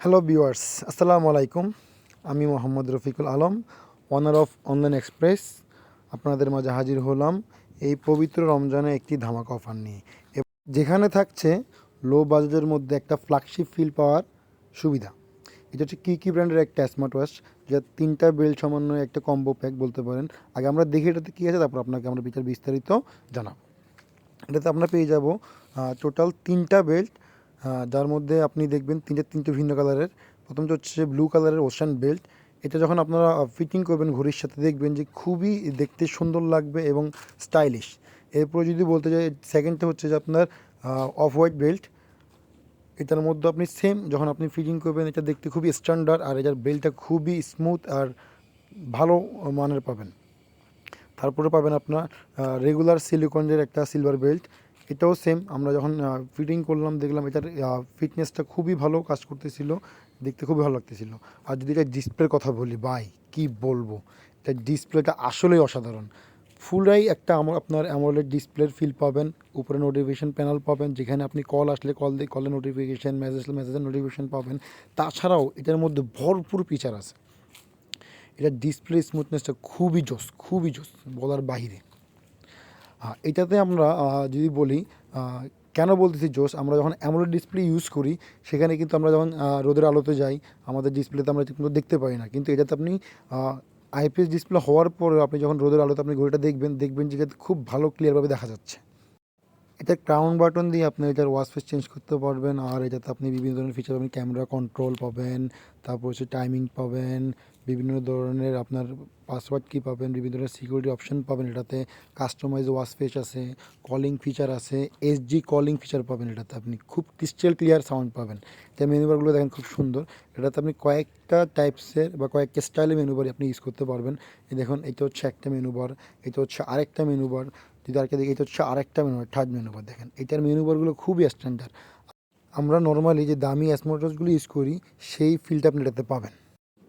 Hello viewers, আসসালামু আলাইকুম। আমি মোহাম্মদ রফিকুল আলম, ওনার অফ অনলাইন এক্সপ্রেস। আপনাদের মাঝে হাজির হলাম এই পবিত্র রমজানে একটি ধামাকা অফার নিয়ে, যেখানে থাকছে লো বাজেটের মধ্যে একটা ফ্ল্যাগশিপ ফিল পাওয়ার সুবিধা। এটা হচ্ছে কি ব্র্যান্ডের একটা স্মার্ট ওয়াচ, যা 3টা বেল্ট সমন্বয়ে একটা কম্বো প্যাক বলতে পারেন। আগে আমরা দেখি এটাতে কী আছে, তারপর আপনাকে আমরা বিস্তারিত জানাবো। এটাতে আমরা পেয়ে যাব টোটাল 3টা বেল্ট, যার মধ্যে আপনি দেখবেন তিনটে ভিন্ন কালারের। প্রথমটা হচ্ছে ব্লু কালারের ওশান বেল্ট। এটা যখন আপনারা ফিটিং করবেন ঘড়ির সাথে, দেখবেন যে খুবই দেখতে সুন্দর লাগবে এবং স্টাইলিশ। এরপরে যদি বলতে যাই, সেকেন্ডটা হচ্ছে যে আপনার অফ হোয়াইট বেল্ট। এটার মধ্যে আপনি সেম যখন আপনি ফিটিং করবেন, এটা দেখতে খুবই স্ট্যান্ডার্ড, আর এটার বেল্টটা খুবই স্মুথ আর ভালো মানের পাবেন। তারপরে পাবেন আপনার রেগুলার সিলিকনের একটা সিলভার বেল্ট। এটাও সেম, আমরা যখন ফিটিং করলাম দেখলাম এটার ফিটনেসটা খুবই ভালো কাজ করতেছিল, দেখতে খুবই ভালো লাগতেছিল। আর যদি এটা ডিসপ্লের কথা বলি, ভাই কি বলবো, এটা ডিসপ্লেটা আসলেই অসাধারণ। ফুলরাই একটা আপনার অ্যামোলেড ডিসপ্লের ফিল পাবেন। উপরে নোটিফিকেশান প্যানেল পাবেন, যেখানে আপনি কল আসলে কলের নোটিফিকেশান, মেসেজের নোটিফিকেশান পাবেন। তাছাড়াও এটার মধ্যে ভরপুর ফিচার আছে। এটা ডিসপ্লে স্মুথনেসটা খুবই জোস বলার বাহিরে। এটাতে আমরা যদি বলি, কেন বলতেছি জোস, আমরা যখন অ্যামোলেড ডিসপ্লে ইউজ করি, সেখানে কিন্তু আমরা যখন রোদের আলোতে যাই, আমাদের ডিসপ্লেতে আমরা ঠিকমতো দেখতে পাই না। কিন্তু এটাতে আপনি আইপিএস ডিসপ্লে হওয়ার পরে আপনি যখন রোদের আলোতে আপনি ঘড়িটা দেখবেন যে এটাতে খুব ভালো ক্লিয়ারভাবে দেখা যাচ্ছে। এটা ক্রাউন বাটন দিয়ে আপনি এটার ওয়াচ ফেস চেঞ্জ করতে পারবেন। আর এটাতে আপনি বিভিন্ন ধরনের ফিচার পাবেন, ক্যামেরা কন্ট্রোল পাবেন, তারপর হচ্ছে টাইমিং পাবেন, বিভিন্ন ধরনের আপনার পাসওয়ার্ড কি পাবেন, বিভিন্ন ধরনের সিকিউরিটি অপশন পাবেন। এটাতে কাস্টমাইজ ওয়াচ ফেস আছে, কলিং ফিচার আছে, এসজি কলিং ফিচার পাবেন। এটাতে আপনি খুব ক্রিস্টাল ক্লিয়ার সাউন্ড পাবেন। এটা মেনুবারগুলো দেখেন খুব সুন্দর। এটাতে আপনি কয়েকটা টাইপসের বা কয়েকটা স্টাইলের মেনুবার আপনি ইউজ করতে পারবেন। এই দেখুন, এটা হচ্ছে একটা মেনুবার, এটা হচ্ছে আরেকটা মেনুবার, যদি আরেকটা দেখি, এটা হচ্ছে আরেকটা মেনুবার, থার্ড মেনুবার। দেখেন এটার মেনুবারগুলো খুবই স্ট্যান্ডার্ড। আমরা নর্মালি যে দামি স্মার্ট ওয়াচগুলো ইউজ করি, সেই ফিলটা আপনি এটাতে পাবেন।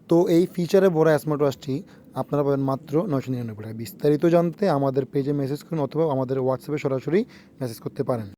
তো এই ফিচারে ভরা স্মার্ট ওয়াচটি আপনারা পাবেন মাত্র 999 টাকা। বিস্তারিত জানতে আমাদের পেজে মেসেজ করুন, অথবা আমাদের হোয়াটসঅ্যাপে সরাসরি মেসেজ করতে পারেন।